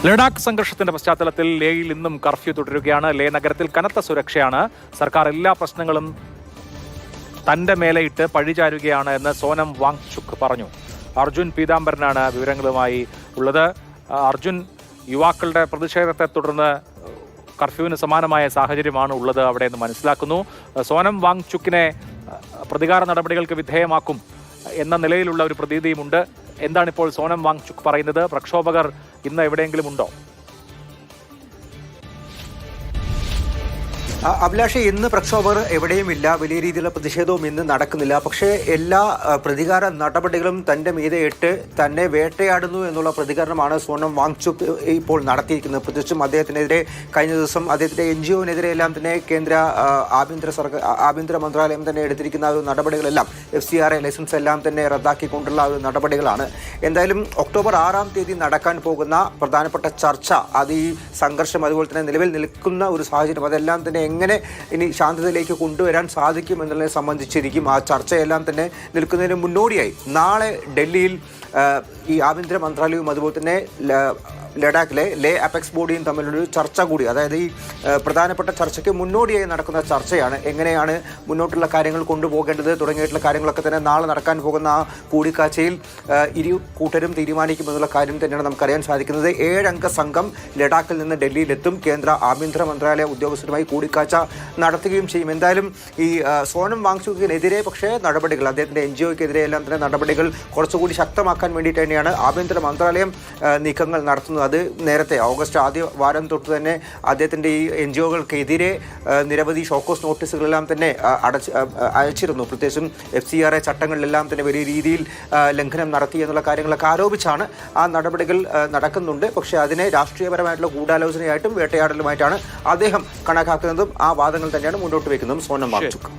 ലഡാക്ക് സംഘർഷത്തിന്റെ പശ്ചാത്തലത്തിൽ ലേയിൽ ഇന്നും കർഫ്യൂ തുടരുകയാണ്. ലേ നഗരത്തിൽ കനത്ത സുരക്ഷയാണ്. സർക്കാർ എല്ലാ പ്രശ്നങ്ങളും തന്റെ മേലെയിട്ട് പഴിചാരുകയാണ് എന്ന് സോനം വാങ്ചുക് പറഞ്ഞു. അർജുൻ പീതാംബരനാണ് വിവരങ്ങളുമായി ഉള്ളത്. അർജുൻ, യുവാക്കളുടെ പ്രതിഷേധത്തെ തുടർന്ന് കർഫ്യൂവിന് സമാനമായ സാഹചര്യമാണ് ഉള്ളത് അവിടെ എന്ന് മനസ്സിലാക്കുന്നു. സോനം വാങ്ചുക്കിനെ പ്രതികാര നടപടികൾക്ക് വിധേയമാക്കും എന്ന നിലയിലുള്ള ഒരു പ്രതീതിയുമുണ്ട്. എന്താണിപ്പോൾ സോനം വാങ്ചുക് പറയുന്നത്? പ്രക്ഷോഭകർ ഇന്ന് എവിടെയെങ്കിലും ഉണ്ടോ? അഭിലാഷ്, ഇന്ന് പ്രക്ഷോഭകർ എവിടെയുമില്ല. വലിയ രീതിയിലുള്ള പ്രതിഷേധവും ഇന്ന് നടക്കുന്നില്ല. പക്ഷേ എല്ലാ പ്രതികാര നടപടികളും തന്റെ മീതെയിട്ട് തന്നെ വേട്ടയാടുന്നു എന്നുള്ള പ്രതികരണമാണ് സോനം വാങ്ചുക് ഇപ്പോൾ നടത്തിയിരിക്കുന്നത്. പ്രത്യേകിച്ചും അദ്ദേഹത്തിനെതിരെ കഴിഞ്ഞ ദിവസം അദ്ദേഹത്തിന്റെ NGO-നെതിരെ എല്ലാം തന്നെ കേന്ദ്ര ആഭ്യന്തര മന്ത്രാലയം തന്നെ എടുത്തിരിക്കുന്ന ഒരു നടപടികളെല്ലാം FCRA ലൈസൻസ് എല്ലാം തന്നെ റദ്ദാക്കിക്കൊണ്ടുള്ള ഒരു നടപടികളാണ്. എന്തായാലും ഒക്ടോബർ 6-ാം തീയതി നടക്കാൻ പോകുന്ന പ്രധാനപ്പെട്ട ചർച്ച, അത് ഈ സംഘർഷം അതുപോലെ തന്നെ നിലവിൽ നിൽക്കുന്ന ഒരു സാഹചര്യം, അതെല്ലാം തന്നെ എങ്ങനെ ഇനി ശാന്തതയിലേക്ക് കൊണ്ടുവരാൻ സാധിക്കും എന്നുള്ളതിനെ സംബന്ധിച്ചിരിക്കും. ആ ചർച്ചയെല്ലാം തന്നെ നിൽക്കുന്നതിന് മുന്നോടിയായി നാളെ ഡൽഹിയിൽ ഈ ആഭ്യന്തര മന്ത്രാലയവും അതുപോലെ തന്നെ ലഡാക്കിലെ ലേ അപെക്സ് ബോഡിയും തമ്മിലൊരു ചർച്ച കൂടി, അതായത് ഈ പ്രധാനപ്പെട്ട ചർച്ചയ്ക്ക് മുന്നോടിയായി നടക്കുന്ന ചർച്ചയാണ്. എങ്ങനെയാണ് മുന്നോട്ടുള്ള കാര്യങ്ങൾ കൊണ്ടുപോകേണ്ടത് തുടങ്ങിയിട്ടുള്ള കാര്യങ്ങളൊക്കെ തന്നെ നാളെ നടക്കാൻ പോകുന്ന ആ കൂടിക്കാഴ്ചയിൽ ഇരു കൂട്ടരും തീരുമാനിക്കുമെന്നുള്ള കാര്യം തന്നെയാണ് നമുക്കറിയാൻ സാധിക്കുന്നത്. 7 അംഗ സംഘം ലഡാക്കിൽ നിന്ന് ഡൽഹിയിലെത്തും. കേന്ദ്ര ആഭ്യന്തര മന്ത്രാലയ ഉദ്യോഗസ്ഥരുമായി കൂടിക്കാഴ്ച നടത്തുകയും ചെയ്യും. എന്തായാലും ഈ സോനം വാങ്ചുക്കിനെതിരെ പക്ഷേ നടപടികൾ, അദ്ദേഹത്തിൻ്റെ NGO-ക്കെതിരെ എല്ലാം തന്നെ നടപടികൾ കുറച്ചുകൂടി ശക്തമാക്കാൻ വേണ്ടിയിട്ട് തന്നെയാണ് ആഭ്യന്തര മന്ത്രാലയം നീക്കങ്ങൾ നടത്തുന്നത്. അത് നേരത്തെ ഓഗസ്റ്റ് ആദ്യ വാരം തൊട്ട് തന്നെ അദ്ദേഹത്തിൻ്റെ ഈ NGO-കൾക്കെതിരെ നിരവധി ഷോക്കോസ് നോട്ടീസുകളെല്ലാം തന്നെ അയച്ചിരുന്നു. പ്രത്യേകിച്ചും FCRA ചട്ടങ്ങളിലെല്ലാം തന്നെ വലിയ രീതിയിൽ ലംഘനം നടത്തി എന്നുള്ള കാര്യങ്ങളൊക്കെ ആരോപിച്ചാണ് ആ നടപടികൾ നടക്കുന്നുണ്ട്. പക്ഷേ അതിനെ രാഷ്ട്രീയപരമായിട്ടുള്ള ഗൂഢാലോചനയായിട്ടും വേട്ടയാടലുമായിട്ടാണ് അദ്ദേഹം കണക്കാക്കുന്നതും ആ വാദങ്ങൾ തന്നെയാണ് മുന്നോട്ട് വയ്ക്കുന്നതും സോനം വാങ്ചുക്.